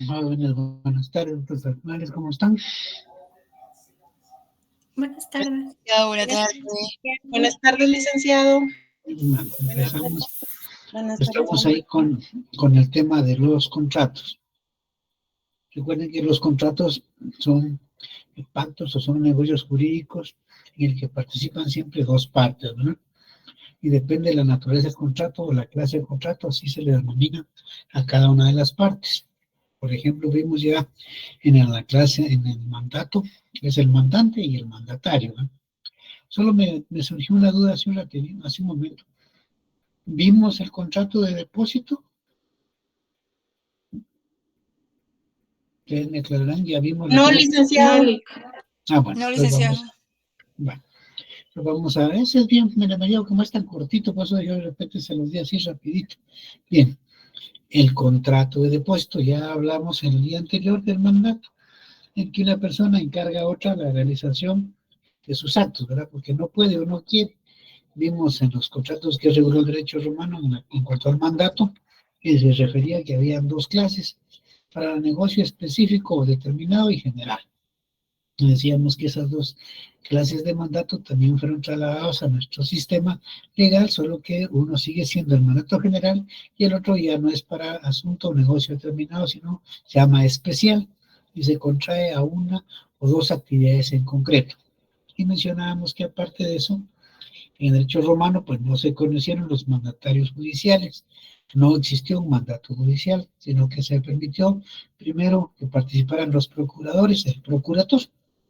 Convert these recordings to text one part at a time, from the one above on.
Buenas tardes, doctores actuales, ¿cómo están? Buenas tardes. Buenas tardes. Buenas tardes, licenciado. Empezamos. Buenas Estamos tardes. ahí con el tema de los contratos. Recuerden que los contratos son pactos o son negocios jurídicos en el que participan siempre dos partes, ¿no? Y depende de la naturaleza del contrato o la clase de contrato, así se le denomina a cada una de las partes. Por ejemplo, vimos ya en la clase, en el mandato, que es el mandante y el mandatario, ¿no? Solo me surgió una duda hace un momento. ¿Vimos el contrato de depósito? ¿Ustedes me aclararán? ¿Ya vimos? No, licenciado. Bueno, No, entonces licenciado. vamos a ver. Ese es bien, me dio como es tan cortito, por eso yo de repente se los di así rapidito. Bien, el contrato de depósito, ya hablamos el día anterior del mandato, en que una persona encarga a otra la realización de sus actos, ¿verdad? Porque no puede o no quiere. Vimos en los contratos que reguló el derecho romano en cuanto al mandato, que se refería a que había dos clases, para el negocio específico, determinado y general. Decíamos que esas dos clases de mandato también fueron trasladados a nuestro sistema legal, solo que uno sigue siendo el mandato general y el otro ya no es para asunto o negocio determinado, sino se llama especial y se contrae a una o dos actividades en concreto. Y mencionábamos que aparte de eso, en el derecho romano, pues no se conocieron los mandatarios judiciales, no existió un mandato judicial, sino que se permitió primero que participaran los procuradores, el procurator,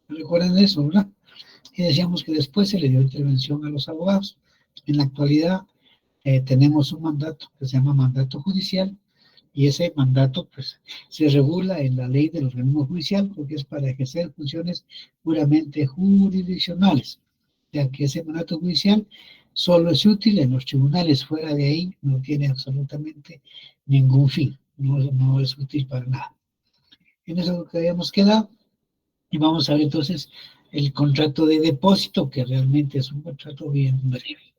recuerden eso, ¿verdad? Y decíamos que después se le dio intervención a los abogados. En la actualidad tenemos un mandato que se llama mandato judicial, y ese mandato pues se regula en la ley del organismo judicial porque es para ejercer funciones puramente jurisdiccionales, ya que ese mandato judicial solo es útil en los tribunales, fuera de ahí no tiene absolutamente ningún fin, no es útil para nada. En eso que habíamos quedado, y vamos a ver entonces el contrato de depósito, que realmente es un contrato bien breve.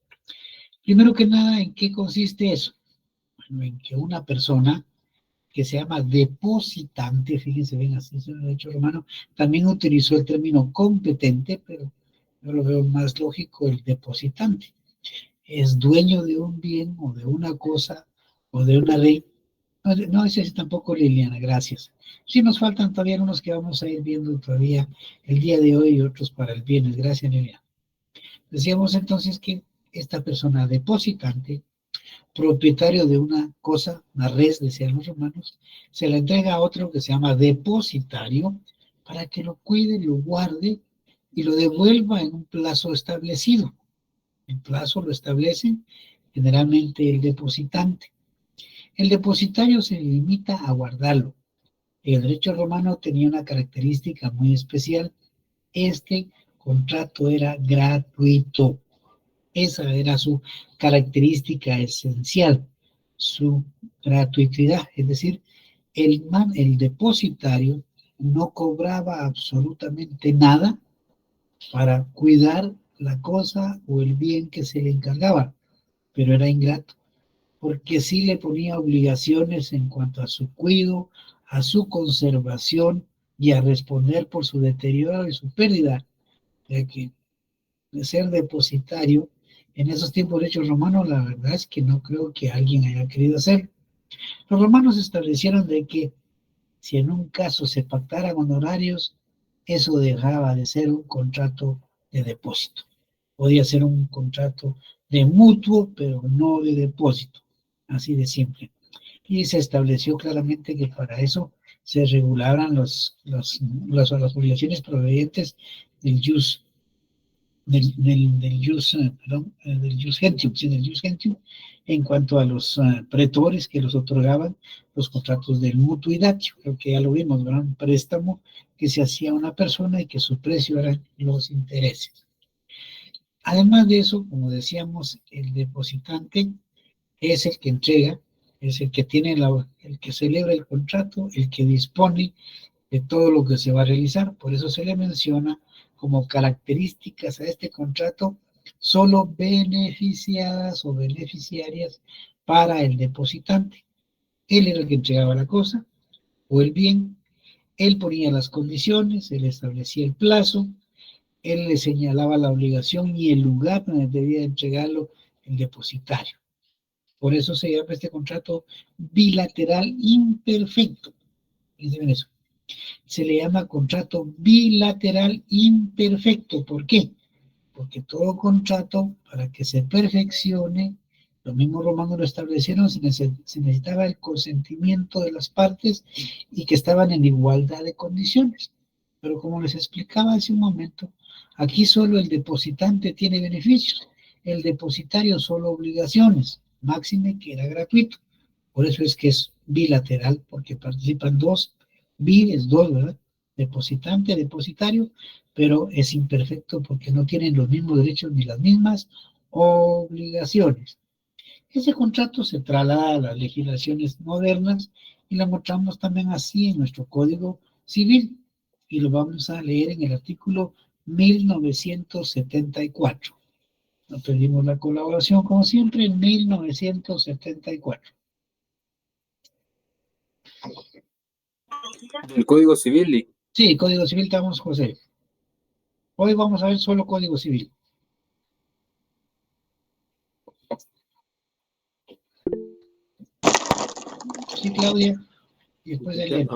Primero que nada, ¿en qué consiste eso? Bueno, en que una persona que se llama depositante, fíjense bien, así es el derecho romano, también utilizó el término competente, pero yo lo veo más lógico el depositante. Es dueño de un bien o de una cosa o de una ley. No, ese es tampoco Liliana, gracias. Sí nos faltan todavía unos que vamos a ir viendo todavía el día de hoy y otros para el viernes. Gracias, Liliana. Decíamos entonces que esta persona depositante, propietario de una cosa, una res, decían los romanos, se la entrega a otro que se llama depositario para que lo cuide, lo guarde y lo devuelva en un plazo establecido. El plazo lo establece generalmente el depositante. El depositario se limita a guardarlo. El derecho romano tenía una característica muy especial. Este contrato era gratuito. Esa era su característica esencial, su gratuidad, es decir, el depositario no cobraba absolutamente nada para cuidar la cosa o el bien que se le encargaba, pero era ingrato, porque sí le ponía obligaciones en cuanto a su cuidado, a su conservación y a responder por su deterioro y su pérdida, ya que de ser depositario en esos tiempos de hechos romanos, la verdad es que no creo que alguien haya querido hacer. Los romanos establecieron de que si en un caso se pactaran honorarios, eso dejaba de ser un contrato de depósito. Podía ser un contrato de mutuo, pero no de depósito. Así de simple. Y se estableció claramente que para eso se regularan las obligaciones provenientes del jus del jus gentium, sí, del jus gentium, en cuanto a los pretores que los otorgaban los contratos del mutuidatio. Creo que ya lo vimos, ¿verdad? Un préstamo que se hacía a una persona y que su precio eran los intereses. Además de eso, como decíamos, el depositante es el que entrega, es el que tiene el que celebra el contrato, el que dispone de todo lo que se va a realizar. Por eso se le menciona como características a este contrato solo beneficiadas o beneficiarias para el depositante. Él era el que entregaba la cosa, o el bien. Él ponía las condiciones, él establecía el plazo, él le señalaba la obligación y el lugar donde debía entregarlo el depositario. Por eso se llama este contrato bilateral imperfecto. Piensen en eso. Se le llama contrato bilateral imperfecto. ¿Por qué? Porque todo contrato, para que se perfeccione, los mismos romanos lo establecieron, se necesitaba el consentimiento de las partes y que estaban en igualdad de condiciones. Pero como les explicaba hace un momento, aquí solo el depositante tiene beneficios, el depositario solo obligaciones, máxime que era gratuito. Por eso es que es bilateral, porque participan dos, es dos, ¿verdad? Depositante, depositario, pero es imperfecto porque no tienen los mismos derechos ni las mismas obligaciones. Ese contrato se traslada a las legislaciones modernas y lo mostramos también así en nuestro Código Civil y lo vamos a leer en el artículo 1974. Nos pedimos la colaboración, como siempre, en 1974. Del Código Civil. Sí, Código Civil, estamos, José. Hoy vamos a ver solo Código Civil. Sí, Claudia. Y después el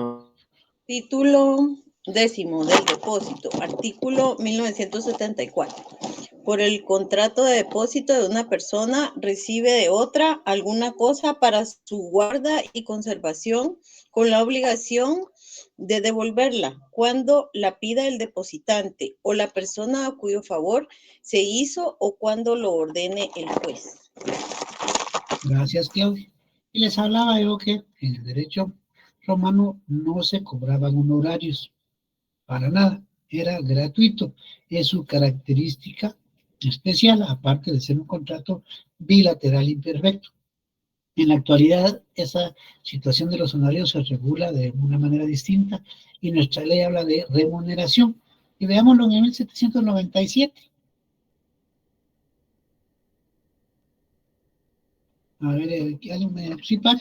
Título 10º del depósito, artículo 1974. Por el contrato de depósito de una persona recibe de otra alguna cosa para su guarda y conservación con la obligación de devolverla cuando la pida el depositante o la persona a cuyo favor se hizo o cuando lo ordene el juez. Gracias, Claudia. Y les hablaba yo que en el derecho romano no se cobraban honorarios para nada, era gratuito. Es su característica especial, aparte de ser un contrato bilateral imperfecto. En la actualidad, esa situación de los honorarios se regula de una manera distinta y nuestra ley habla de remuneración. Y veámoslo en el 1797. A ver, ¿alguien me participa?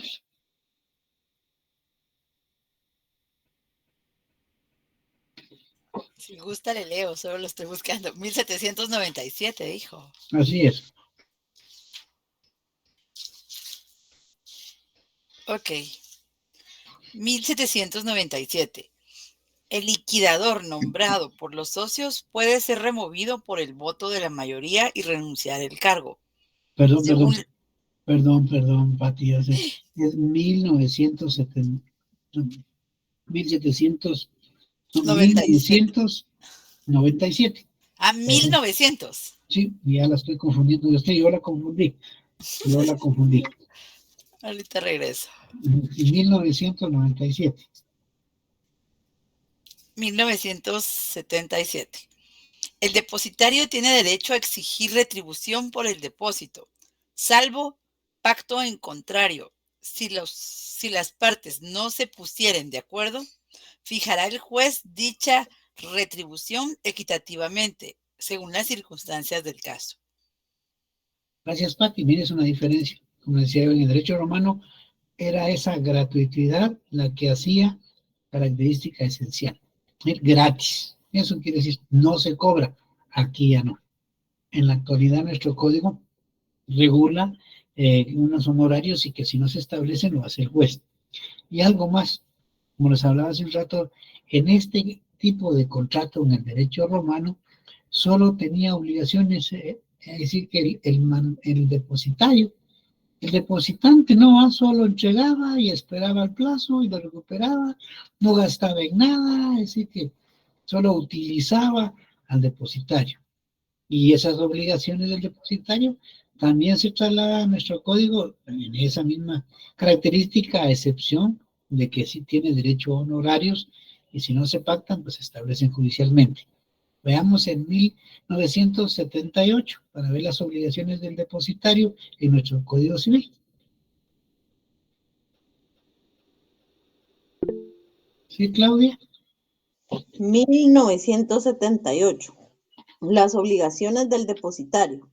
Si gusta le leo, solo lo estoy buscando. 1797, dijo. Así es. Ok. 1797. El liquidador nombrado por los socios puede ser removido por el voto de la mayoría y renunciar al cargo. Perdón, Pati. Es 1970, 1997. A 1900. Sí, ya la estoy confundiendo. Yo la confundí. Ahorita regreso. 1997. 1977. El depositario tiene derecho a exigir retribución por el depósito, salvo pacto en contrario. Si las partes no se pusieren de acuerdo, fijará el juez dicha retribución equitativamente, según las circunstancias del caso. Gracias, Pati. Mires una diferencia. Como decía yo, en el derecho romano era esa gratuidad la que hacía característica esencial. Es gratis. Eso quiere decir, no se cobra. Aquí ya no. En la actualidad nuestro código regula unos honorarios y que si no se establecen lo hace el juez. Y algo más, como les hablaba hace un rato, en este tipo de contrato en el derecho romano solo tenía obligaciones, es decir, que el depositario, el depositante no solo entregaba y esperaba el plazo y lo recuperaba, no gastaba en nada, es decir, que solo utilizaba al depositario. Y esas obligaciones del depositario también se trasladan a nuestro código en esa misma característica, a excepción de que sí tiene derecho a honorarios y si no se pactan, pues se establecen judicialmente. Veamos en 1978 para ver las obligaciones del depositario en nuestro Código Civil. ¿Sí, Claudia? 1978. Las obligaciones del depositario.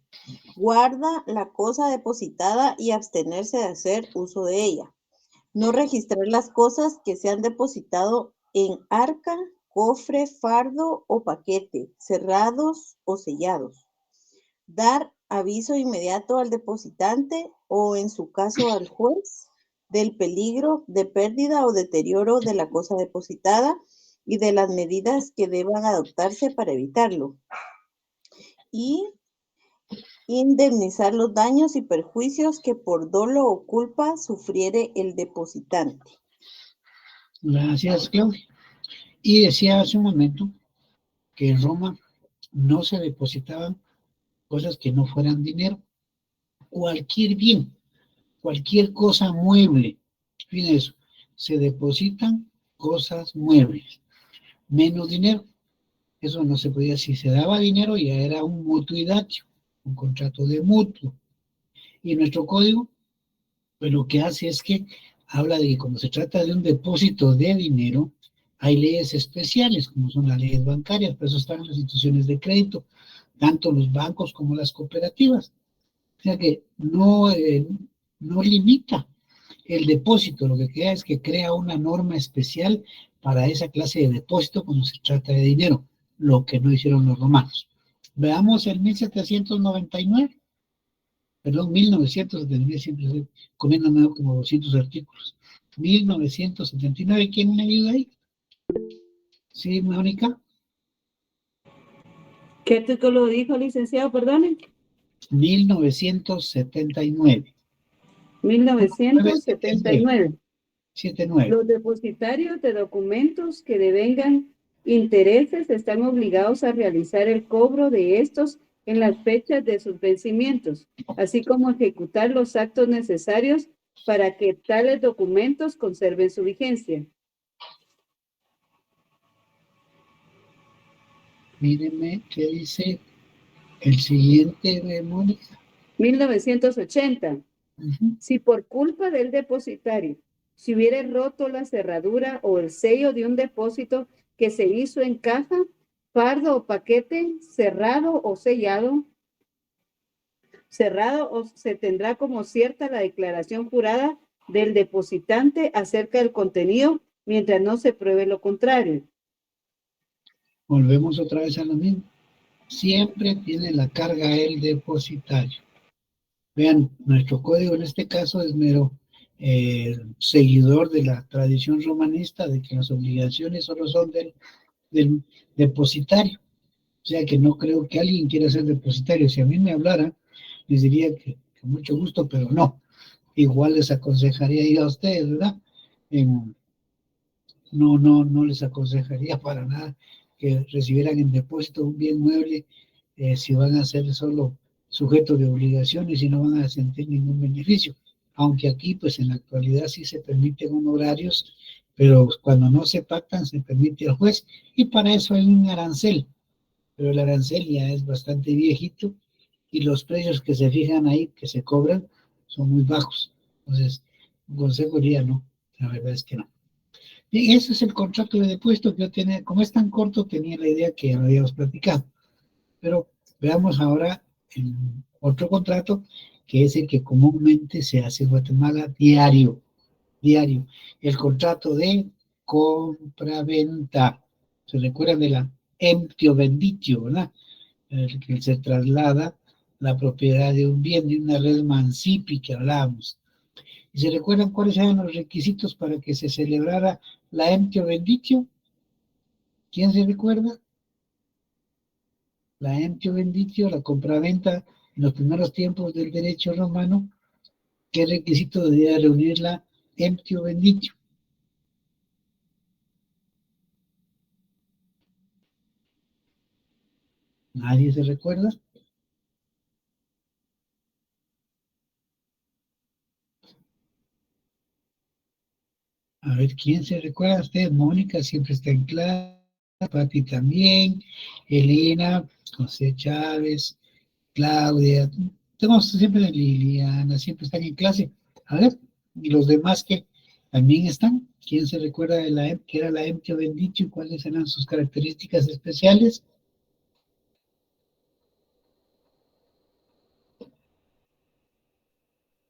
Guarda la cosa depositada y abstenerse de hacer uso de ella. No registrar las cosas que se han depositado en arca, cofre, fardo o paquete, cerrados o sellados. Dar aviso inmediato al depositante o, en su caso, al juez del peligro de pérdida o deterioro de la cosa depositada y de las medidas que deban adoptarse para evitarlo. Y indemnizar los daños y perjuicios que por dolo o culpa sufriere el depositante. Gracias, Claudia. Y decía hace un momento que en Roma no se depositaban cosas que no fueran dinero. Cualquier bien, cualquier cosa mueble, fíjense eso, se depositan cosas muebles, menos dinero. Eso no se podía, si se daba dinero ya era un mutuidatio, un contrato de mutuo. Y nuestro código, pues lo que hace es que habla de que cuando se trata de un depósito de dinero, hay leyes especiales, como son las leyes bancarias, por eso están las instituciones de crédito, tanto los bancos como las cooperativas. O sea que no limita el depósito, lo que queda es que crea una norma especial para esa clase de depósito cuando se trata de dinero, lo que no hicieron los romanos. Veamos el 1799, perdón, 1979, siempre estoy comiéndome como 200 artículos. 1979, ¿quién me ayuda ahí? Sí, Mónica. ¿Qué artículo dijo, licenciado? Perdone. 1979. 1979. 79. Los depositarios de documentos que devengan intereses están obligados a realizar el cobro de estos en las fechas de sus vencimientos, así como ejecutar los actos necesarios para que tales documentos conserven su vigencia. Mírenme qué dice el siguiente, Mónica. 1980. Uh-huh. Si por culpa del depositario se hubiera roto la cerradura o el sello de un depósito que se hizo en caja, fardo o paquete, cerrado o se tendrá como cierta la declaración jurada del depositante acerca del contenido mientras no se pruebe lo contrario. Volvemos otra vez a lo mismo. Siempre tiene la carga el depositario. Vean, nuestro código en este caso es mero seguidor de la tradición romanista de que las obligaciones solo son del depositario. O sea que no creo que alguien quiera ser depositario. Si a mí me hablara, les diría que mucho gusto, pero no. Igual les aconsejaría yo a ustedes, ¿verdad? No les aconsejaría para nada que recibieran en depósito un bien mueble si van a ser solo sujetos de obligaciones y no van a sentir ningún beneficio. Aunque aquí, pues en la actualidad sí se permiten honorarios, pero cuando no se pactan se permite al juez y para eso hay un arancel, pero el arancel ya es bastante viejito y los precios que se fijan ahí, que se cobran, son muy bajos. Entonces, un consejo diría no, la verdad es que no. Y ese es el contrato de depósito que yo tenía, como es tan corto, tenía la idea que ya lo habíamos platicado. Pero veamos ahora el otro contrato, que es el que comúnmente se hace en Guatemala diario. El contrato de compra-venta. ¿Se recuerdan de la emptio venditio, verdad? El que se traslada la propiedad de un bien, de una red mancipi que hablábamos. ¿Y se recuerdan cuáles eran los requisitos para que se celebrara la emptio venditio? ¿Quién se recuerda? La emptio venditio, la compraventa en los primeros tiempos del derecho romano. ¿Qué requisito debía reunir la emptio venditio? ¿Nadie se recuerda? A ver, ¿quién se recuerda? Usted, Mónica, siempre está en clase, Pati también, Elena, José Chávez, Claudia, tenemos siempre Liliana, siempre están en clase. A ver, y los demás que también están, ¿quién se recuerda de la que era la emptio bendito y cuáles eran sus características especiales?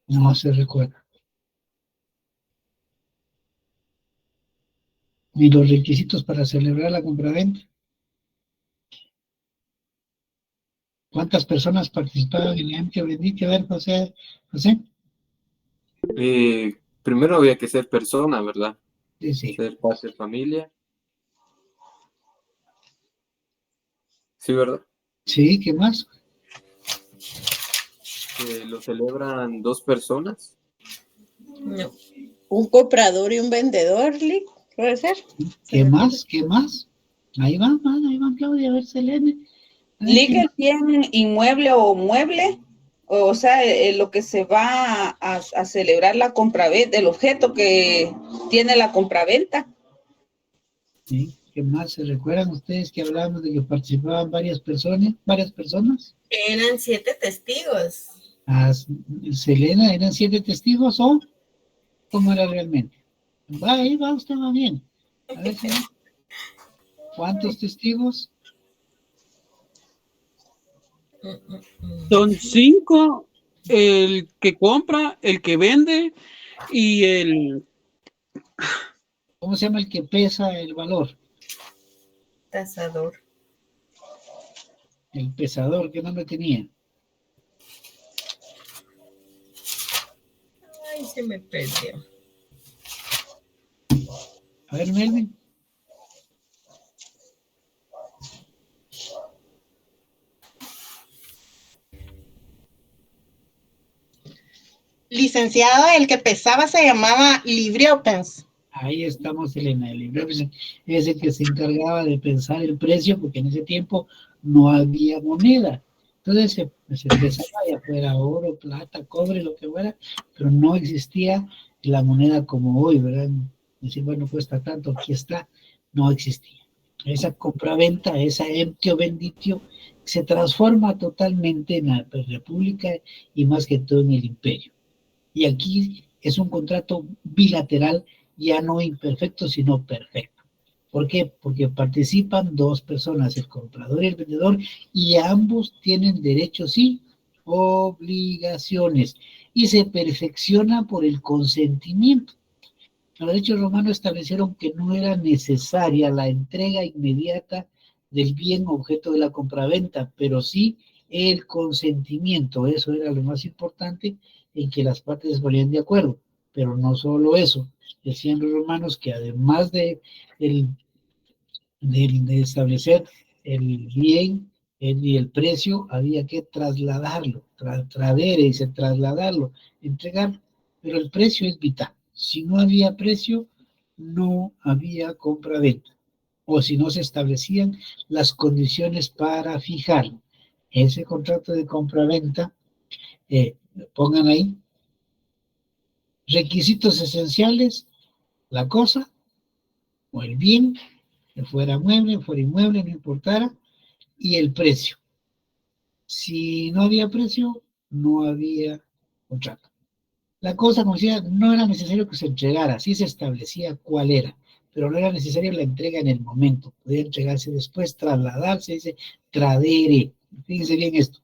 No se recuerda. Ni los requisitos para celebrar la compraventa. ¿Cuántas personas participaban en el amplio bendito? A ver, José. Primero había que ser persona, ¿verdad? Sí, sí. Ser parte de familia. Sí, ¿verdad? Sí, ¿qué más? Lo celebran 2 personas. No. Un comprador y un vendedor, Lick, ¿puede ser? ¿Qué más? ¿Qué más? Ahí van, Claudia, a ver, Selene. A ver, ¿qué Liga más? el bien inmueble o mueble, o sea, lo que se va a celebrar la compraventa, el objeto que tiene la compraventa. Sí, ¿qué más? ¿Se recuerdan ustedes que hablábamos de que participaban varias personas? ¿Varias personas? Eran 7 testigos. Ah, Selena, ¿eran 7 testigos o cómo era realmente? Va, ahí va, usted va bien. A ver, Selena. ¿Cuántos testigos? Son 5, el que compra, el que vende y el... ¿Cómo se llama el que pesa el valor? Tasador. El pesador, ¿qué nombre tenía? Ay, se me perdió. A ver, Melvin. Licenciado, el que pesaba se llamaba Libriopens. Ahí estamos, Elena. El libro es el que se encargaba de pensar el precio, porque en ese tiempo no había moneda. Entonces se pesaba, ya fuera oro, plata, cobre, lo que fuera, pero no existía la moneda como hoy, ¿verdad? Decir, bueno, cuesta tanto, aquí está, no existía. Esa compraventa, esa emptio venditio, se transforma totalmente en la república y más que todo en el imperio. Y aquí es un contrato bilateral, ya no imperfecto, sino perfecto. ¿Por qué? Porque participan 2 personas, el comprador y el vendedor, y ambos tienen derechos y obligaciones, y se perfecciona por el consentimiento. Los derechos romanos establecieron que no era necesaria la entrega inmediata del bien objeto de la compraventa, pero sí el consentimiento. Eso era lo más importante, en que las partes se ponían de acuerdo. Pero no solo eso, decían los romanos que además de establecer el bien y el precio, había que trasladarlo, tradere, dice, trasladarlo, entregar, pero el precio es vital. Si no había precio, no había compra-venta, o si no se establecían las condiciones para fijarlo. Ese contrato de compra-venta, pongan ahí, requisitos esenciales, la cosa o el bien, que fuera mueble, fuera inmueble, no importara, y el precio. Si no había precio, no había contrato. La cosa, como decía, no era necesario que se entregara, sí se establecía cuál era, pero no era necesaria la entrega en el momento, podía entregarse después, trasladarse, dice tradere. Fíjense bien esto,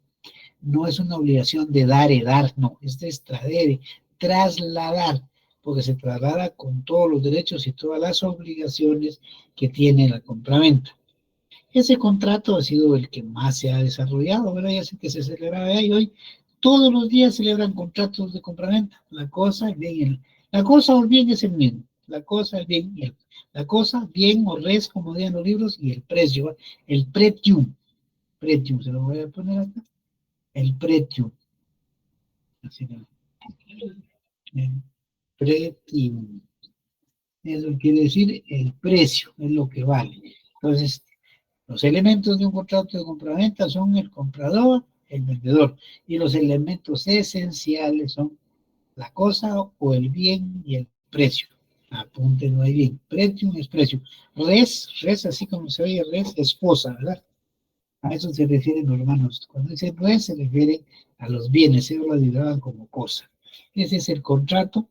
no es una obligación de dar, no, este es tradere, trasladar, porque se traslada con todos los derechos y todas las obligaciones que tiene la compraventa. Ese contrato ha sido el que más se ha desarrollado, ¿verdad? Ya sé que se celebraba ahí hoy. Todos los días celebran contratos de compraventa. La cosa, el bien, la cosa o el bien es el mismo. La cosa, el bien, la cosa, bien o res, como digan los libros, y el precio, el pretium. Pretium, se lo voy a poner acá. El pretium. Así que, el pretium. Eso quiere decir el precio, es lo que vale. Entonces, los elementos de un contrato de compraventa son el comprador, el vendedor, y los elementos esenciales son la cosa o el bien y el precio. Apúntenlo ahí bien. Pretium es precio. Res, así como se oye res, esposa, ¿verdad? A eso se refieren los hermanos. Cuando dice res, se refiere a los bienes, ellos lo derivaban como cosa. Ese es el contrato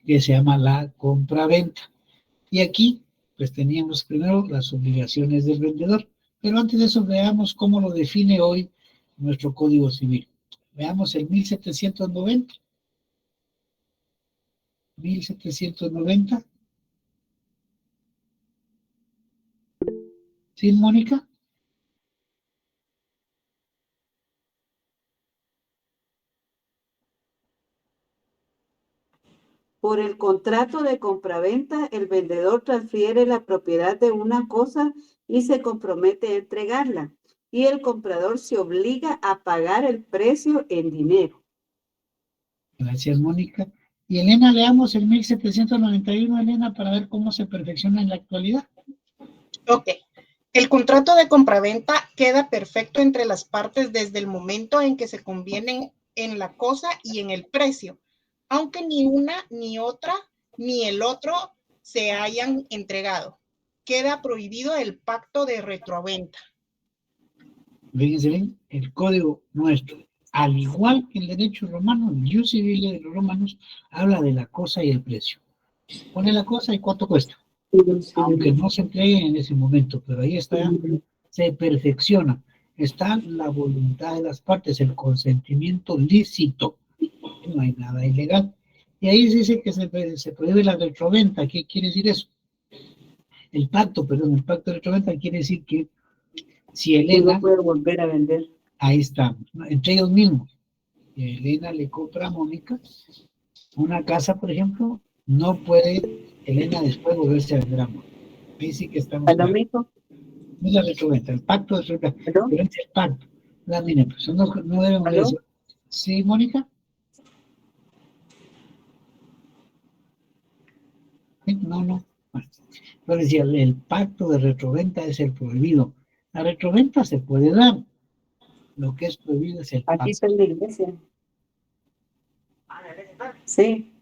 que se llama la compraventa. Y aquí, pues teníamos primero las obligaciones del vendedor. Pero antes de eso, veamos cómo lo define hoy nuestro Código Civil. Veamos el 1790. 1790. ¿Sí, Mónica? Por el contrato de compraventa, el vendedor transfiere la propiedad de una cosa y se compromete a entregarla, y el comprador se obliga a pagar el precio en dinero. Gracias, Mónica. Y Elena, leamos el 1791, Elena, para ver cómo se perfecciona en la actualidad. Ok. El contrato de compraventa queda perfecto entre las partes desde el momento en que se convienen en la cosa y en el precio, aunque ni una, ni otra, ni el otro se hayan entregado. Queda prohibido el pacto de retroventa. Fíjense bien, el código nuestro, al igual que el derecho romano, el ius civile de los romanos, habla de la cosa y el precio. Pone la cosa y cuánto cuesta. Aunque no se entregue en ese momento, pero ahí está, se perfecciona. Está la voluntad de las partes, el consentimiento lícito. No hay nada ilegal. Y ahí dice que se prohíbe la retroventa. ¿Qué quiere decir eso? El pacto de retroventa quiere decir que si Elena... No puede volver a vender. Ahí estamos, ¿no? Entre ellos mismos. Elena le compra a Mónica una casa, por ejemplo, no puede Elena después volverse a vender a Mónica. Ahí sí que estamos ¿A lo mismo? No es la retroventa, el pacto de retroventa, pero es el pacto. La mira, pues no debemos decir. ¿Sí, Mónica? ¿Sí? No. Bueno, entonces decía, el pacto de retroventa es el prohibido. La retroventa se puede dar. Lo que es prohibido es el pacto. Aquí está en la iglesia. Sí.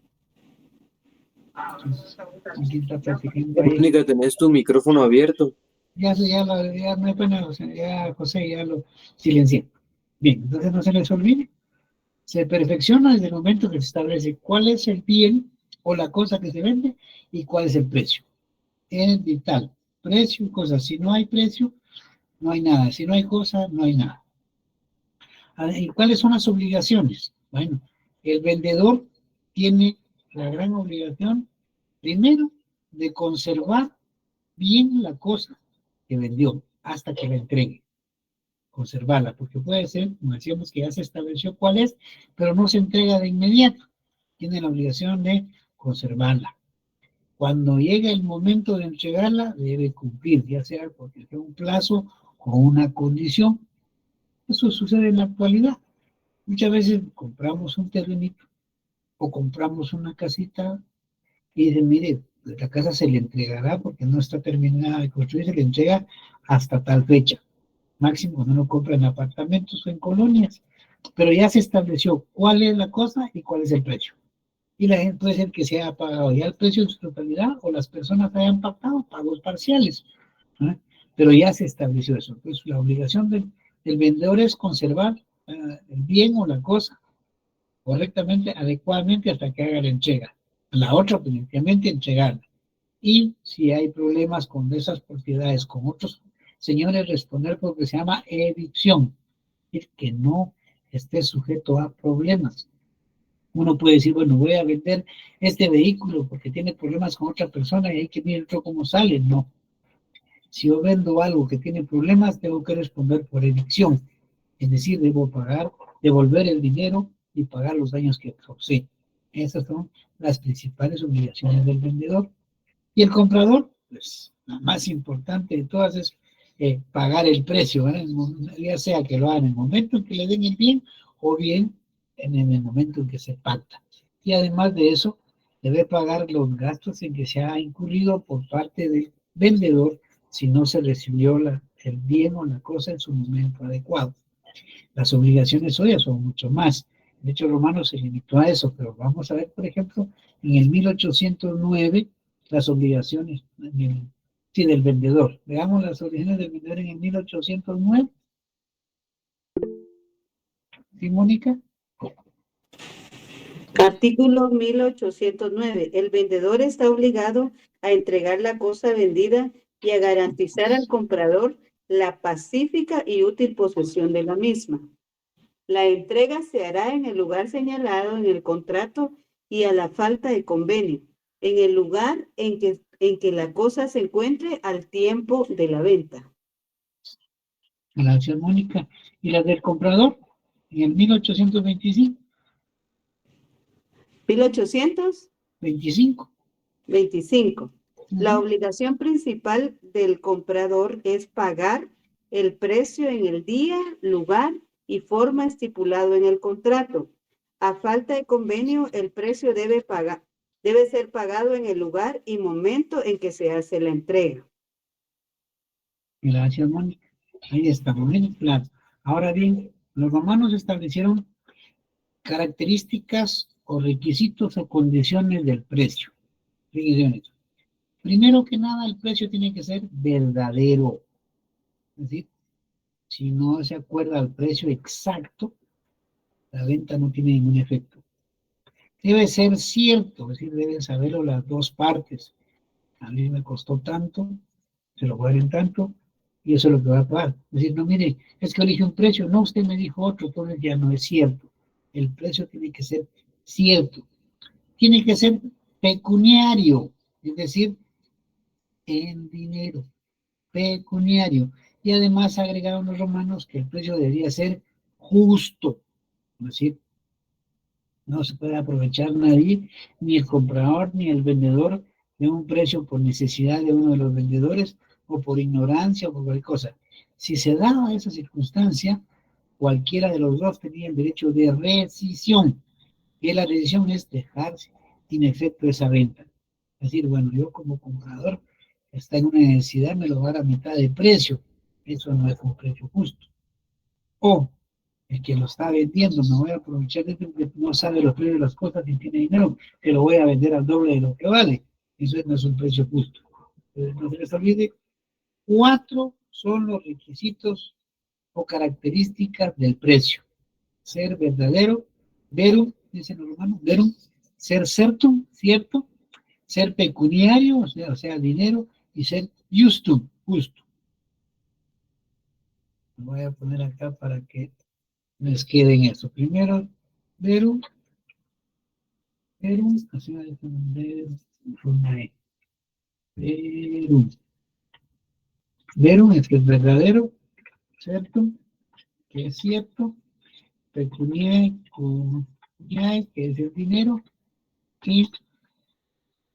Aquí está practicando ahí. Mónica, tenés tu micrófono abierto. Ya no hay pena, ya José ya lo silencié. Bien, entonces no se les olvide. Se perfecciona desde el momento que se establece cuál es el bien o la cosa que se vende y cuál es el precio. Es vital. Precio y cosa. Si no hay precio, no hay nada. Si no hay cosa, no hay nada. ¿Y cuáles son las obligaciones? Bueno, el vendedor tiene la gran obligación, primero, de conservar bien la cosa que vendió hasta que la entregue. Conservarla, porque puede ser, como decíamos, que ya se estableció cuál es, pero no se entrega de inmediato. Tiene la obligación de conservarla. Cuando llega el momento de entregarla, debe cumplir, ya sea porque sea un plazo o una condición. Eso sucede en la actualidad. Muchas veces compramos un terrenito o compramos una casita y dicen, mire, la casa se le entregará porque no está terminada de construir, se le entrega hasta tal fecha. Máximo cuando uno compra en apartamentos o en colonias. Pero ya se estableció cuál es la cosa y cuál es el precio. Y la gente puede ser que se haya pagado ya el precio en su totalidad o las personas hayan pactado pagos parciales. ¿Eh? Pero ya se estableció eso. Entonces la obligación del vendedor es conservar el bien o la cosa correctamente, adecuadamente hasta que haga la entrega. La otra, definitivamente, entregarla. Y si hay problemas con esas propiedades, con otros señores, responder por lo que se llama evicción, es decir, que no esté sujeto a problemas. Uno puede decir, bueno, voy a vender este vehículo porque tiene problemas con otra persona y hay que ver otro cómo sale. No. Si yo vendo algo que tiene problemas, tengo que responder por evicción. Es decir, debo pagar, devolver el dinero y pagar los daños que causé. Esas son las principales obligaciones del vendedor. Y el comprador, pues la más importante de todas es pagar el precio, ¿eh? Ya sea que lo hagan en el momento en que le den el bien o bien en el momento en que se pacta. Y además de eso, debe pagar los gastos en que se ha incurrido por parte del vendedor si no se recibió el bien o la cosa en su momento adecuado. Las obligaciones hoy son mucho más. El derecho romano se limitó a eso, pero vamos a ver, por ejemplo, en el 1809, las obligaciones del vendedor. Veamos las obligaciones del vendedor en el 1809. ¿Sí, Mónica? Artículo 1809. El vendedor está obligado a entregar la cosa vendida y a garantizar al comprador la pacífica y útil posesión de la misma. La entrega se hará en el lugar señalado en el contrato y a la falta de convenio, en el lugar en que la cosa se encuentre al tiempo de la venta. Gracias, Mónica. ¿Y la del comprador? En el 1825. 1825. 25. La obligación principal del comprador es pagar el precio en el día, lugar y forma estipulado en el contrato. A falta de convenio, el precio debe ser pagado en el lugar y momento en que se hace la entrega. Gracias, Mónica. Ahí está, muy claro. Ahora bien, los romanos establecieron características o requisitos o condiciones del precio. Fíjense en eso. Primero que nada, el precio tiene que ser verdadero. Es decir, si no se acuerda al precio exacto, la venta no tiene ningún efecto. Debe ser cierto, es decir, deben saberlo las dos partes. A mí me costó tanto, se lo voy a dar en tanto, y eso es lo que va a pagar. Es decir, no, mire, es que elige un precio, no, usted me dijo otro, entonces ya no es cierto. El precio tiene que ser cierto. Tiene que ser pecuniario, es decir, en dinero, pecuniario. Y además agregaron los romanos que el precio debería ser justo, es decir, no se puede aprovechar nadie, ni el comprador ni el vendedor, de un precio por necesidad de uno de los vendedores o por ignorancia o por cualquier cosa. Si se daba esa circunstancia, cualquiera de los dos tenía el derecho de rescisión. Y la rescisión es dejar sin efecto esa venta. Es decir, bueno, yo como comprador está en una necesidad, me lo va a dar a mitad de precio. Eso no es un precio justo. O el que lo está vendiendo, me voy a aprovechar de que no sabe los precios de las cosas y tiene dinero, que lo voy a vender al doble de lo que vale. Eso no es un precio justo. Entonces, no se les olvide, 4 son los requisitos o características del precio. Ser verdadero, verum, dicen los romanos, verum, ser certum, cierto, ser pecuniario, o sea, dinero, y ser justum, justo. Lo voy a poner acá para que les quede en eso. Primero, verum, así va a decir, verum. Verum es que es verdadero, ¿cierto? Que es cierto. Pecuniae, que es el dinero. Y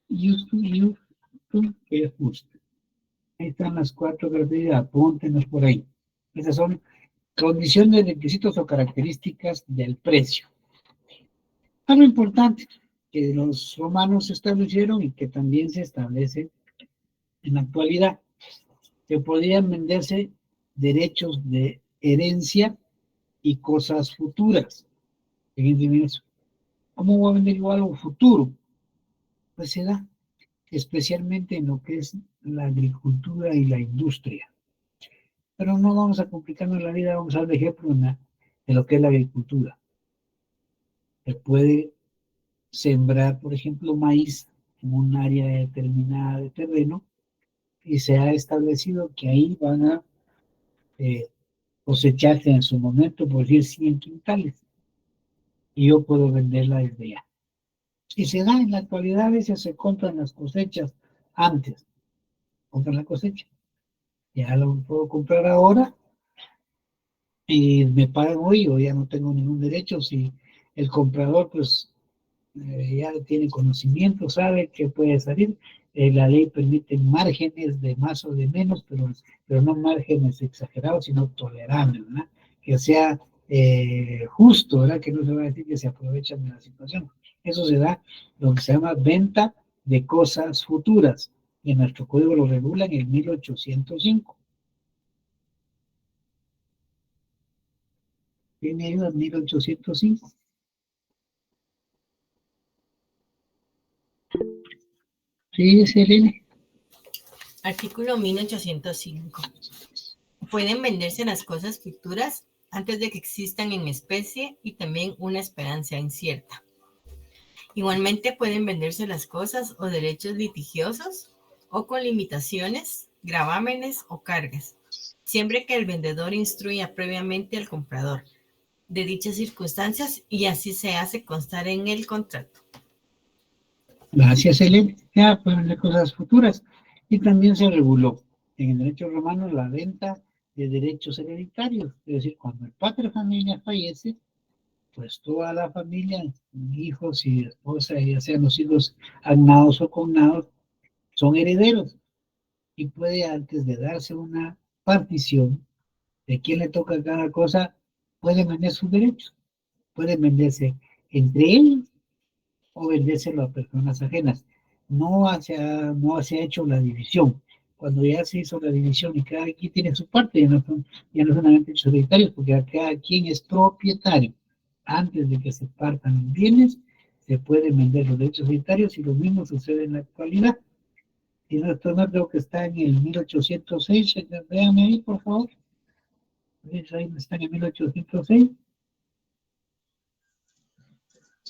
justum, que es justo. Ahí están las 4 características, apúntenos por ahí. Esas son condiciones, requisitos o características del precio. Algo importante que los romanos establecieron y que también se establece en la actualidad, que podían venderse derechos de herencia y cosas futuras. Fíjense bien eso. ¿Cómo voy a vender yo algo futuro? Pues se da, especialmente en lo que es la agricultura y la industria. Pero no vamos a complicarnos la vida, vamos a dar el ejemplo de lo que es la agricultura. Se puede sembrar, por ejemplo, maíz en un área determinada de terreno y se ha establecido que ahí van a cosecharse en su momento, por decir, 100 quintales. Y yo puedo venderla desde ya. Y se da en la actualidad, a veces se compran las cosechas antes. Compran la cosecha. Ya lo puedo comprar ahora y me pagan hoy o ya no tengo ningún derecho. Si el comprador pues ya tiene conocimiento, sabe que puede salir, la ley permite márgenes de más o de menos, pero no márgenes exagerados, sino tolerables, ¿verdad? Que sea justo, ¿verdad? Que no se va a decir que se aprovechan de la situación. Eso se da lo que se llama venta de cosas futuras. Y en nuestro código lo regula en el 1805. ¿Tiene ayuda en 1805? Sí, Selene. Artículo 1805. Pueden venderse las cosas futuras antes de que existan en especie y también una esperanza incierta. Igualmente pueden venderse las cosas o derechos litigiosos o con limitaciones, gravámenes o cargas, siempre que el vendedor instruya previamente al comprador de dichas circunstancias y así se hace constar en el contrato. Gracias, Selene. Ya pueden vender cosas futuras. Y también se reguló en el derecho romano la venta de derechos hereditarios. Es decir, cuando el padre de familia fallece, pues toda la familia, hijos y esposa, ya sean los hijos agnados o cognados, son herederos. Y puede, antes de darse una partición de quién le toca cada cosa, pueden vender sus derechos. Pueden venderse entre ellos o vendérselo a personas ajenas. No se ha hecho la división. Cuando ya se hizo la división y cada quien tiene su parte, ya no son derechos hereditarios, porque cada quien es propietario. Antes de que se partan los bienes, se pueden vender los derechos hereditarios y lo mismo sucede en la actualidad. Y nuestro no creo que está en el 1806, véanme ahí, por favor. Ahí está en el 1806.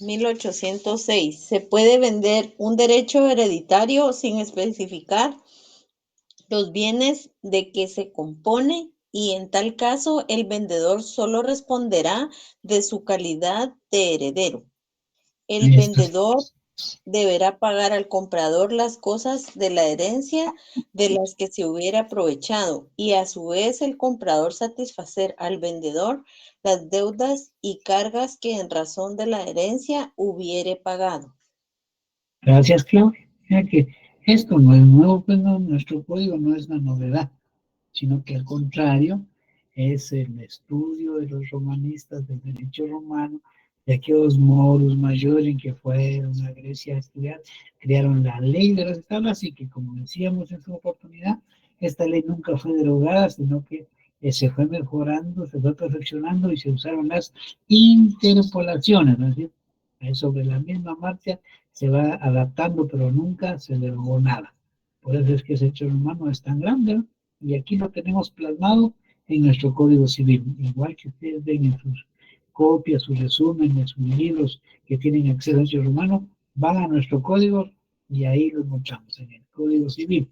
1806. Se puede vender un derecho hereditario sin especificar los bienes de que se compone y en tal caso el vendedor solo responderá de su calidad de heredero. El vendedor deberá pagar al comprador las cosas de la herencia de las que se hubiera aprovechado y a su vez el comprador satisfacer al vendedor las deudas y cargas que en razón de la herencia hubiere pagado. Gracias, Claudia. Mira que esto no es nuevo, pues no, nuestro código no es una novedad, sino que al contrario, es el estudio de los romanistas del derecho romano, de aquellos moros mayores que fueron a Grecia a estudiar, crearon la ley de las tablas y que, como decíamos en su oportunidad, esta ley nunca fue derogada, sino que se fue mejorando, se fue perfeccionando y se usaron las interpolaciones, ¿no es decir? Sobre la misma marcha se va adaptando, pero nunca se derogó nada. Por eso es que ese hecho humano es tan grande, ¿no? Y aquí lo tenemos plasmado en nuestro Código Civil, igual que ustedes ven en sus copias, sus resúmenes, sus libros que tienen acceso al derecho humano, van a nuestro código y ahí lo encontramos en el Código Civil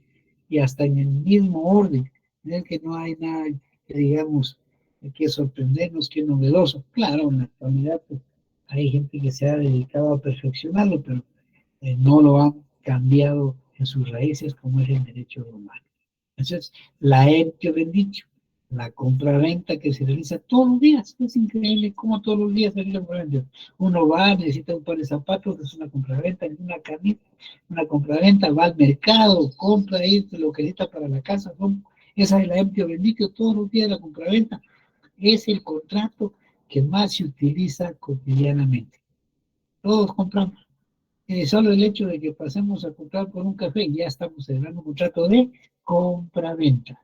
y hasta en el mismo orden, en el que no hay nada que digamos que sorprendernos, que novedoso. Claro, en la actualidad pues, hay gente que se ha dedicado a perfeccionarlo, pero no lo han cambiado en sus raíces como es el derecho romano. Entonces, la emptio bendicho, la compra-venta que se realiza todos los días. Es increíble cómo todos los días se realiza compra-venta. Uno va, necesita un par de zapatos, es una compra-venta, una camisa, una compra-venta, va al mercado, compra ahí lo que necesita para la casa. Esa es la emptio bendicho, todos los días la compra-venta. Es el contrato que más se utiliza cotidianamente. Todos compramos. Solo el hecho de que pasemos a comprar por un café, ya estamos celebrando un contrato de compra-venta.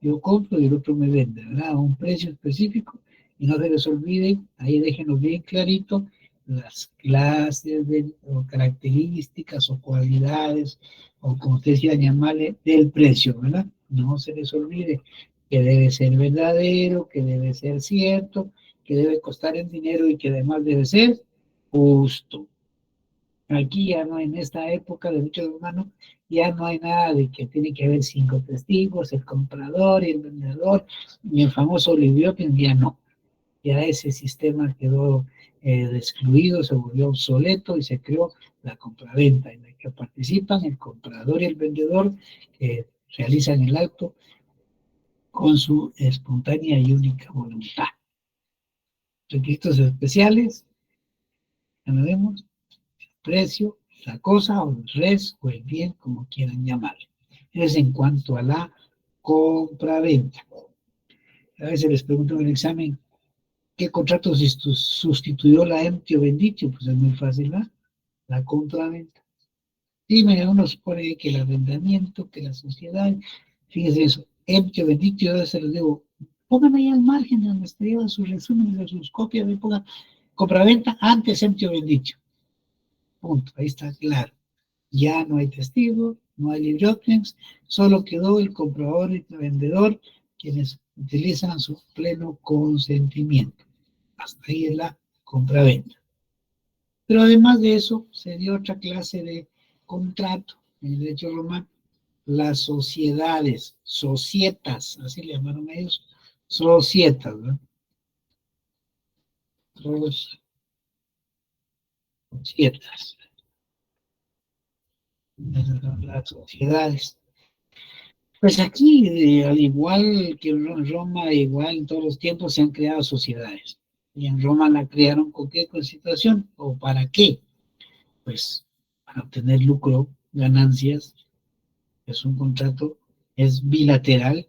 Yo compro y el otro me vende, ¿verdad? A un precio específico y no se les olvide, ahí déjenos bien clarito las clases o características o cualidades o como ustedes quieran llamarle del precio, ¿verdad? No se les olvide que debe ser verdadero, que debe ser cierto, que debe costar en dinero y que además debe ser justo. Aquí ya no, en esta época de derechos humanos, ya no hay nada de que tiene que haber 5 testigos, el comprador y el vendedor, y el famoso libriotin, ya no. Ya ese sistema quedó excluido, se volvió obsoleto y se creó la compraventa, en la que participan el comprador y el vendedor, que realizan el acto con su espontánea y única voluntad. Requisitos especiales, ya lo vemos, precio, la cosa o el res o el bien, como quieran llamarlo. Es en cuanto a la compra-venta. A veces les pregunto en el examen, ¿qué contrato sustituyó la emptio benditio? Pues es muy fácil, ¿verdad? La compra-venta. Dime, uno supone que el arrendamiento, que la sociedad, fíjense eso, emptio benditio, yo se los digo, pónganme ahí al margen de donde esté sus resúmenes, de sus copias, me pongan compra-venta antes emptio benditio. Punto, ahí está claro. Ya no hay testigos, no hay librotens, solo quedó el comprador y el vendedor, quienes utilizan su pleno consentimiento. Hasta ahí es la compraventa. Pero además de eso, se dio otra clase de contrato en el derecho romano. Las sociedades, societas, así le llamaron a ellos, societas, ¿no? Societas. Las sociedades. Pues aquí, al igual que en Roma, igual en todos los tiempos se han creado sociedades. Y en Roma la crearon con qué constitución o para qué. Pues para obtener lucro, ganancias. Es un contrato, es bilateral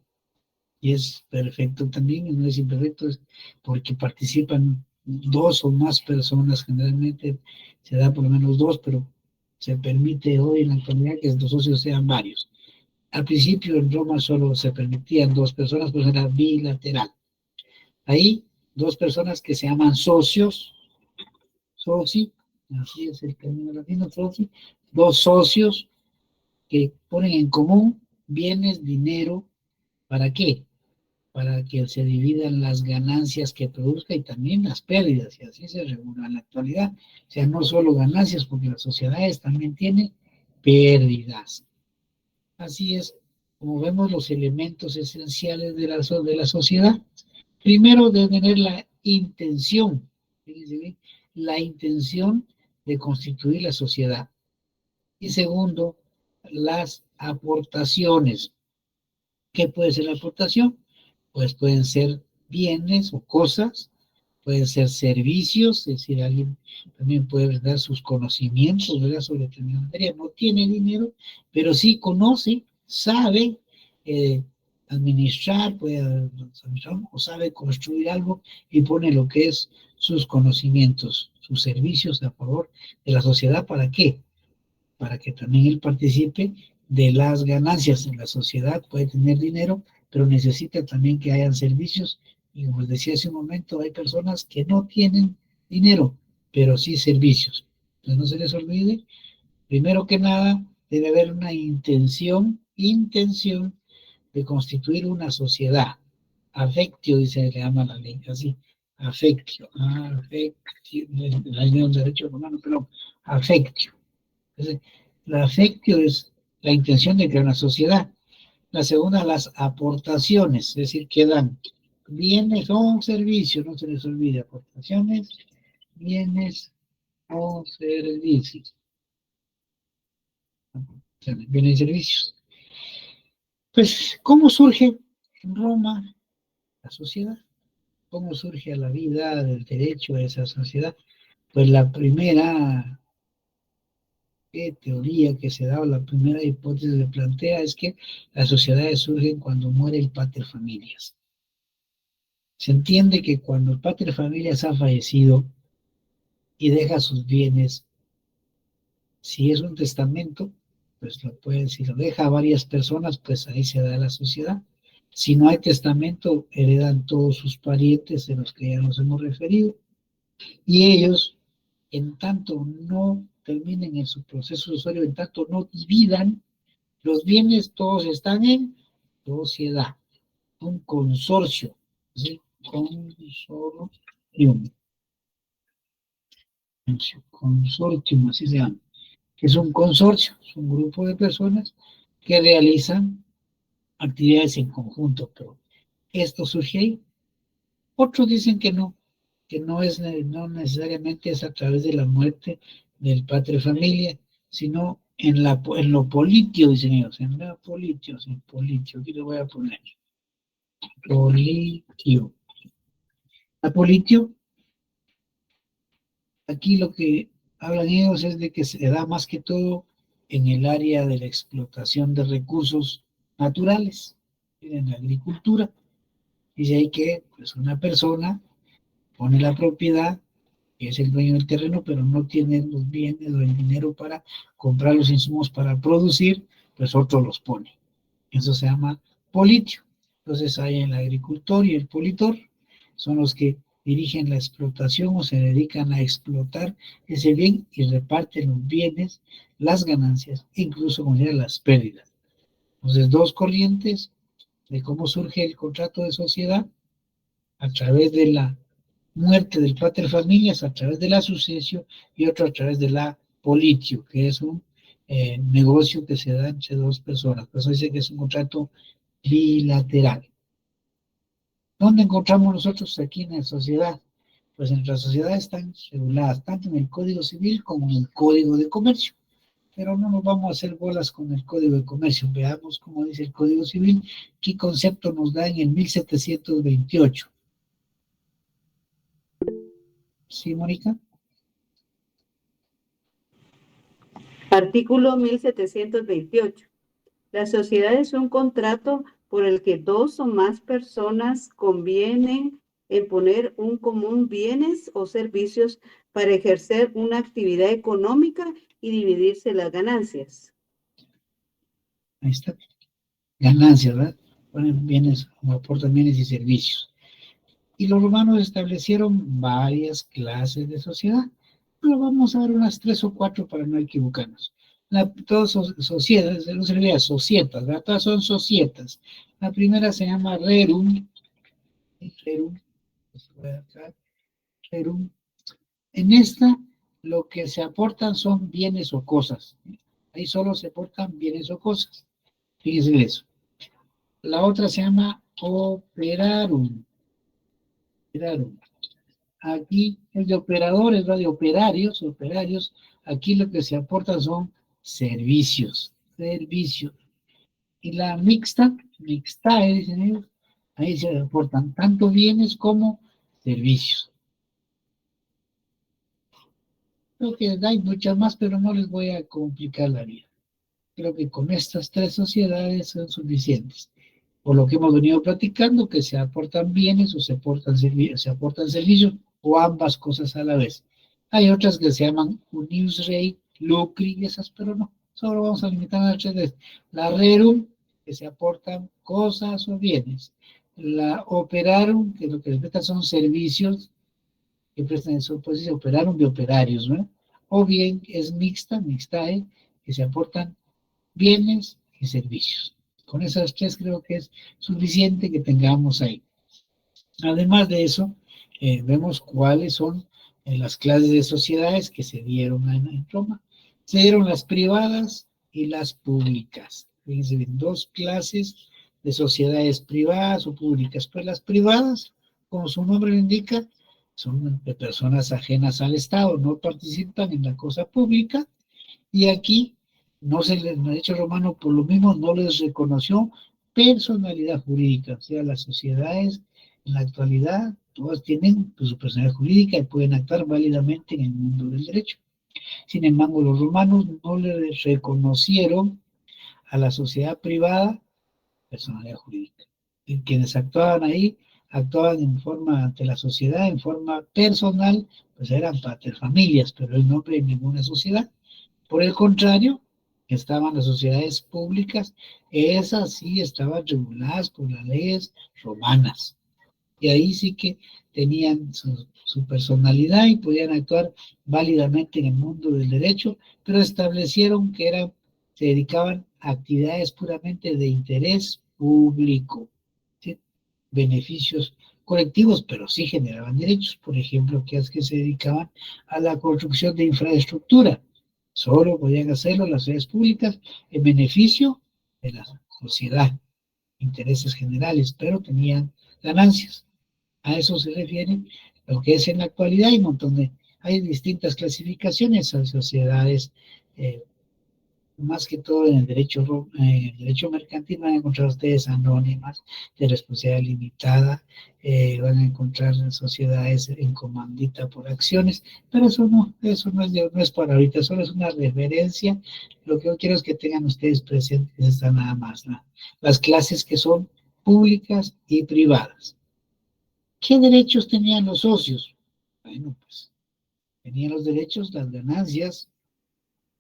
y es perfecto también, y no es imperfecto, es porque participan dos o más personas, generalmente se da por lo menos dos, pero se permite hoy en la actualidad que los socios sean varios. Al principio en Roma solo se permitían dos personas, pues era bilateral. Ahí, dos personas que se llaman socios, soci, así es el término latino, soci, dos socios que ponen en común bienes, dinero, ¿para qué? Para que se dividan las ganancias que produzca y también las pérdidas, y así se regula en la actualidad. O sea, no solo ganancias, porque las sociedades también tienen pérdidas. Así es, como vemos los elementos esenciales de la sociedad. Primero, de tener la intención, fíjense bien, la intención de constituir la sociedad. Y segundo, las aportaciones. ¿Qué puede ser la aportación? Pues pueden ser bienes o cosas, pueden ser servicios, es decir, alguien también puede dar sus conocimientos, ¿verdad?, sobre determinada materia. No tiene dinero, pero sí conoce, sabe administrar, puede administrar, o sabe construir algo y pone lo que es sus conocimientos, sus servicios a favor de la sociedad. ¿Para qué? Para que también él participe de las ganancias en la sociedad. Puede tener dinero, pero necesita también que hayan servicios. Y como les decía hace un momento, hay personas que no tienen dinero, pero sí servicios. Entonces no se les olvide, primero que nada, debe haber una intención de constituir una sociedad. Affectio, dice, le llama la ley, así. Affectio, la ley de derecho romano, pero affectio. Entonces, la affectio es la intención de crear una sociedad. La segunda, las aportaciones, es decir, que dan bienes o servicios, no se les olvide, aportaciones, bienes o servicios. Bienes y servicios. Pues, ¿cómo surge en Roma la sociedad? ¿Cómo surge la vida del derecho de esa sociedad? Pues la primera teoría que se da, o la primera hipótesis que se plantea, es que las sociedades surgen cuando muere el pater familias. Se entiende que cuando el pater familias ha fallecido y deja sus bienes, si es un testamento, pues si lo deja a varias personas, pues ahí se da la sociedad. Si no hay testamento, heredan todos sus parientes, de los que ya nos hemos referido, y ellos, en tanto no terminen en su proceso usuario, en tanto no dividan los bienes, todos están en sociedad, un consorcio, ¿sí? Consortium, así se llama, que es un consorcio, es un grupo de personas que realizan actividades en conjunto, pero esto surge ahí. Otros dicen que no no necesariamente es a través de la muerte del pater familia, sino en lo politio, dicen ellos, en la politio, aquí lo voy a poner. Politio. La politio, aquí lo que hablan ellos es de que se da más que todo en el área de la explotación de recursos naturales, en la agricultura. Dice ahí que pues una persona pone la propiedad, que es el dueño del terreno, pero no tiene los bienes o el dinero para comprar los insumos para producir, pues otro los pone. Eso se llama politio. Entonces hay el agricultor y el politor, son los que dirigen la explotación o se dedican a explotar ese bien y reparten los bienes, las ganancias, incluso con las pérdidas. Entonces, dos corrientes de cómo surge el contrato de sociedad: a través de la muerte del pater familias, a través de la sucesión, y otro a través de la politio, que es un negocio que se da entre dos personas. Por eso dice que es un contrato bilateral. ¿Dónde encontramos nosotros aquí en la sociedad? Pues nuestras sociedades están reguladas tanto en el Código Civil como en el Código de Comercio. pero no nos vamos a hacer bolas con el Código de Comercio. Veamos cómo dice el Código Civil, qué concepto nos da en el 1728. ¿Sí, Mónica? Artículo 1728. La sociedad es un contrato por el que dos o más personas convienen en poner un común bienes o servicios para ejercer una actividad económica y dividirse las ganancias. Ahí está. Ganancias, ¿verdad? Ponen bienes, o aportan bienes y servicios. Y los romanos establecieron varias clases de sociedad. Pero vamos a ver unas 3 o 4 para no equivocarnos. Todas son sociedades, no se diría societas, ¿verdad? Todas son societas. La primera se llama rerum. Rerum. En esta, lo que se aportan son bienes o cosas. Ahí solo se aportan bienes o cosas. Fíjense eso. La otra se llama operarum. Aquí es de operadores, ¿no? De operarios. Aquí lo que se aportan son servicios. Y la mixta, dicen ellos, ahí se aportan tanto bienes como servicios. Creo que hay muchas más, pero no les voy a complicar la vida. Creo que con estas 3 sociedades son suficientes. Por lo que hemos venido platicando, que se aportan bienes o se aportan servicios, o ambas cosas a la vez. Hay otras que se llaman unius rei, lucri y esas, pero no. Solo vamos a limitar a las 3. La rerum, que se aportan cosas o bienes. La operarum, que lo que les prestan son servicios, que prestan eso, pues operarum de operarios, ¿no? O bien es mixtae, que se aportan bienes y servicios. Con esas 3 creo que es suficiente que tengamos ahí. Además de eso, vemos cuáles son las clases de sociedades que se dieron en Roma. Se dieron las privadas y las públicas. Fíjense bien, 2 clases de sociedades privadas o públicas. Pues las privadas, como su nombre lo indica, son de personas ajenas al Estado, no participan en la cosa pública, y aquí el derecho romano por lo mismo no les reconoció personalidad jurídica. O sea, las sociedades en la actualidad todas tienen pues, su personalidad jurídica y pueden actuar válidamente en el mundo del derecho. Sin embargo, los romanos no les reconocieron a la sociedad privada personalidad jurídica. Y quienes actuaban ahí actuaban en forma ante la sociedad, en forma personal, pues eran paterfamilias, pero en nombre de ninguna sociedad. Por el contrario, estaban las sociedades públicas, esas sí estaban reguladas por las leyes romanas. Y ahí sí que tenían su personalidad y podían actuar válidamente en el mundo del derecho, pero establecieron que se dedicaban a actividades puramente de interés público, ¿sí? Beneficios colectivos, pero sí generaban derechos. Por ejemplo, que es que se dedicaban a la construcción de infraestructura. Solo podían hacerlo las sociedades públicas en beneficio de la sociedad, intereses generales, pero tenían ganancias. A eso se refiere lo que es en la actualidad. Hay distintas clasificaciones a sociedades, más que todo en el derecho mercantil van a encontrar ustedes anónimas, de responsabilidad limitada, van a encontrar sociedades en comandita por acciones, pero eso no es para ahorita, solo es una referencia. Lo que yo quiero es que tengan ustedes presentes esta nada más, ¿no? Las clases que son públicas y privadas. ¿Qué derechos tenían los socios? Bueno, pues tenían los derechos, las ganancias,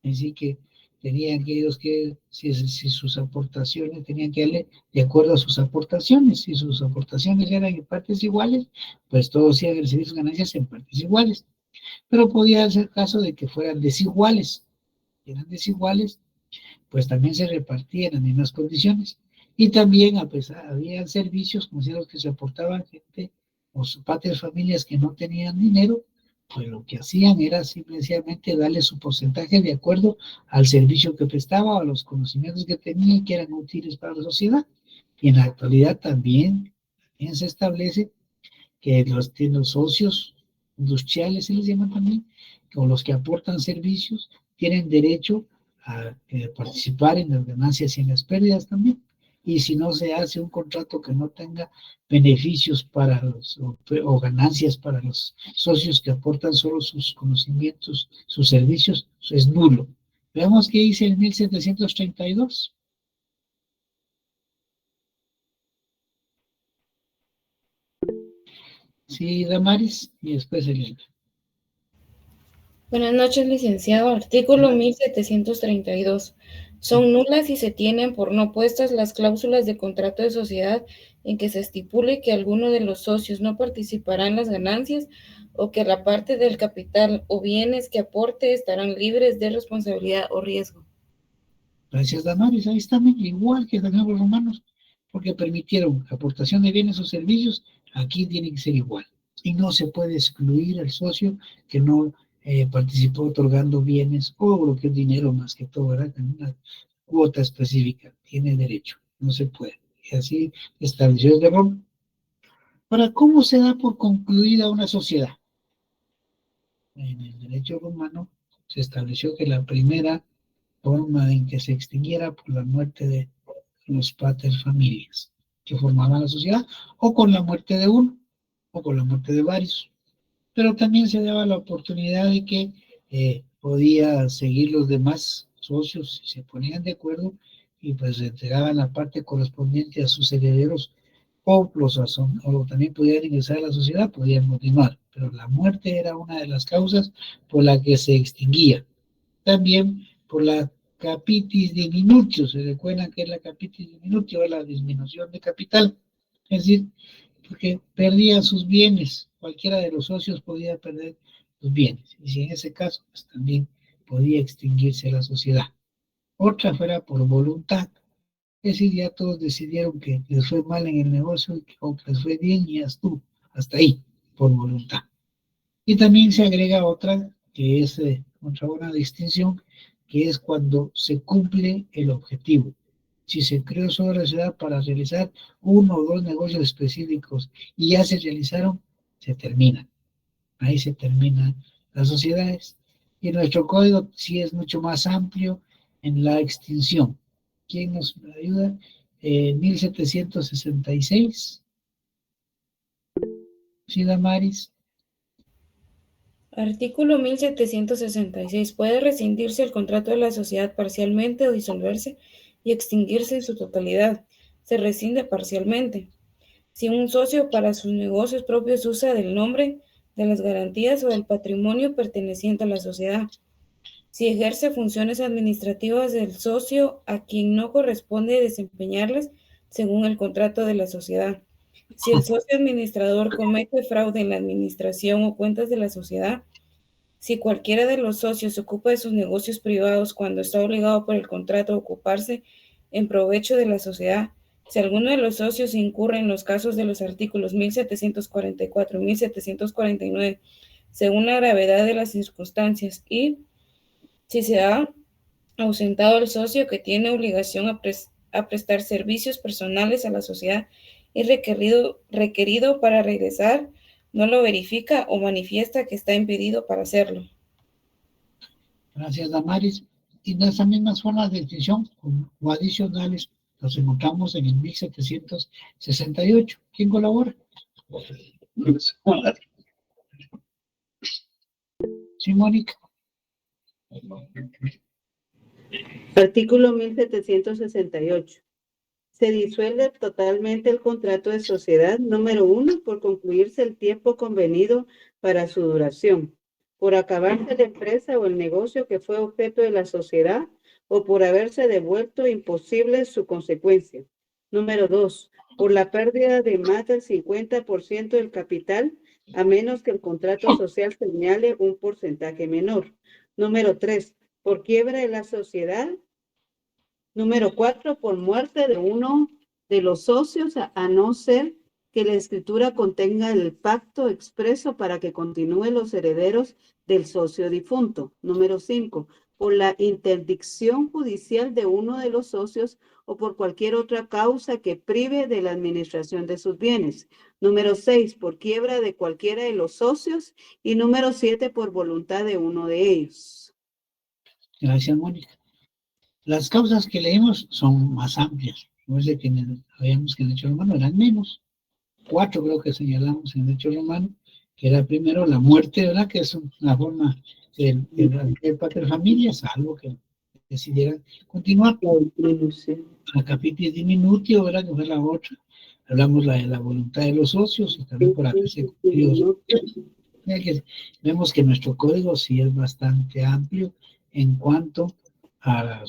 así que tenían aquellos que, si sus aportaciones, tenían que darle de acuerdo a sus aportaciones. Si sus aportaciones eran en partes iguales, pues todos iban a recibir sus ganancias en partes iguales. Pero podía ser caso de que fueran desiguales. Si eran desiguales, pues también se repartían en las mismas condiciones. Y también, había servicios, como decían, los que se aportaban gente o sus padres, familias que no tenían dinero, pues lo que hacían era simplemente darle su porcentaje de acuerdo al servicio que prestaba, a los conocimientos que tenía y que eran útiles para la sociedad. Y en la actualidad también se establece que los socios industriales, se les llama también, o los que aportan servicios, tienen derecho a participar en las ganancias y en las pérdidas también. Y si no se hace un contrato que no tenga beneficios para los, o ganancias para los socios que aportan solo sus conocimientos, sus servicios, es nulo. Veamos qué dice el 1732. Sí, Damaris, y después Elena. Buenas noches, licenciado. Artículo 1732. Son nulas si se tienen por no puestas las cláusulas de contrato de sociedad en que se estipule que alguno de los socios no participará en las ganancias o que la parte del capital o bienes que aporte estarán libres de responsabilidad o riesgo. Gracias, Damaris. Ahí está igual que los nuevos romanos, porque permitieron aportación de bienes o servicios. Aquí tiene que ser igual. Y no se puede excluir al socio que no participó otorgando bienes o lo que es dinero más que todo, ¿verdad? En una cuota específica. Tiene derecho. No se puede. Y así estableció desde Roma. Ahora, ¿cómo se da por concluida una sociedad? En el derecho romano se estableció que la primera forma en que se extinguiera por la muerte de los pater familias que formaban la sociedad, o con la muerte de uno, o con la muerte de varios. Pero también se daba la oportunidad de que podía seguir los demás socios si se ponían de acuerdo y pues entregaban la parte correspondiente a sus herederos o también podían ingresar a la sociedad, podían continuar, pero la muerte era una de las causas por la que se extinguía. También por la capitis diminutio, se recuerdan que es la capitis diminutio, la disminución de capital, es decir, porque perdían sus bienes, cualquiera de los socios podía perder sus bienes, y si en ese caso, pues también podía extinguirse la sociedad. Otra fuera por voluntad, es decir, ya todos decidieron que les fue mal en el negocio o que les fue bien y hasta ahí, por voluntad. Y también se agrega otra, que es otra buena distinción, que es cuando se cumple el objetivo. Si se creó sobre la sociedad para realizar uno o dos negocios específicos y ya se realizaron, se termina. Ahí se terminan las sociedades. Y nuestro código sí es mucho más amplio en la extinción. ¿Quién nos ayuda? 1766. ¿Sí, Damaris? Artículo 1766. Puede rescindirse el contrato de la sociedad parcialmente o disolverse y extinguirse en su totalidad. Se rescinde parcialmente. Si un socio para sus negocios propios usa del nombre, de las garantías o del patrimonio perteneciente a la sociedad. Si ejerce funciones administrativas del socio a quien no corresponde desempeñarlas según el contrato de la sociedad. Si el socio administrador comete fraude en la administración o cuentas de la sociedad, si cualquiera de los socios se ocupa de sus negocios privados cuando está obligado por el contrato a ocuparse en provecho de la sociedad, si alguno de los socios incurre en los casos de los artículos 1744 y 1749, según la gravedad de las circunstancias, y si se ha ausentado el socio que tiene obligación a prestar servicios personales a la sociedad y requerido para regresar, no lo verifica o manifiesta que está impedido para hacerlo. Gracias, Damaris. Y de esas mismas formas de distinción o adicionales los encontramos en el 1768. ¿Quién colabora? Sí, Mónica. Artículo 1768. Se disuelve totalmente el contrato de sociedad, número 1, por concluirse el tiempo convenido para su duración, por acabarse la empresa o el negocio que fue objeto de la sociedad o por haberse devuelto imposible su consecuencia. Número 2, por la pérdida de más del 50% del capital, a menos que el contrato social señale un porcentaje menor. Número 3, por quiebra de la sociedad. Número 4, por muerte de uno de los socios, a no ser que la escritura contenga el pacto expreso para que continúen los herederos del socio difunto. Número 5, por la interdicción judicial de uno de los socios o por cualquier otra causa que prive de la administración de sus bienes. Número 6, por quiebra de cualquiera de los socios. Y número 7, por voluntad de uno de ellos. Gracias, Mónica. Las causas que leímos son más amplias. No es de que habíamos que en el derecho romano eran menos. 4 creo que señalamos en el derecho romano, que era primero la muerte, ¿verdad? Que es una forma del pater familias, salvo que decidieran continuar. La capitis diminutio, ¿verdad? Que fue la otra. Hablamos de la voluntad de los socios y también por haberse cumplido. Vemos que nuestro código sí es bastante amplio en cuanto a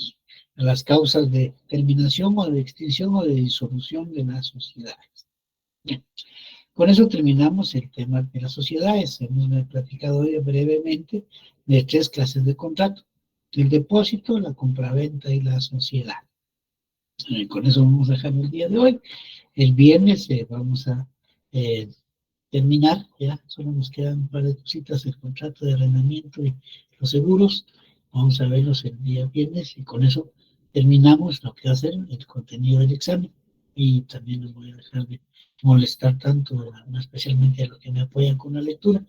las causas de terminación o de extinción o de disolución de las sociedades. Bien. Con eso terminamos el tema de las sociedades. Hemos platicado hoy brevemente de 3 clases de contrato: el depósito, la compraventa y la sociedad. Con eso vamos a dejar el día de hoy. El viernes vamos a terminar, ya solo nos quedan un par de cositas: el contrato de arrendamiento y los seguros. Vamos a verlos el día viernes y con eso terminamos lo que va a ser el contenido del examen. Y también les voy a dejar de molestar tanto, especialmente a los que me apoyan con la lectura.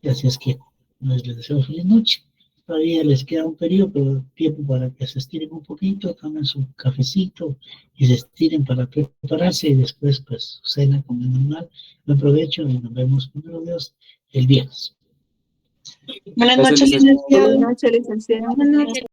Y así es que les deseo feliz noche. Todavía les queda un periodo, pero tiempo para que se estiren un poquito, tomen su cafecito y se estiren para prepararse y después pues cena como normal. Buen provecho y nos vemos con Dios el viernes. Buenas noches, licenciado. Buenas noches, licenciado. Buenas noches.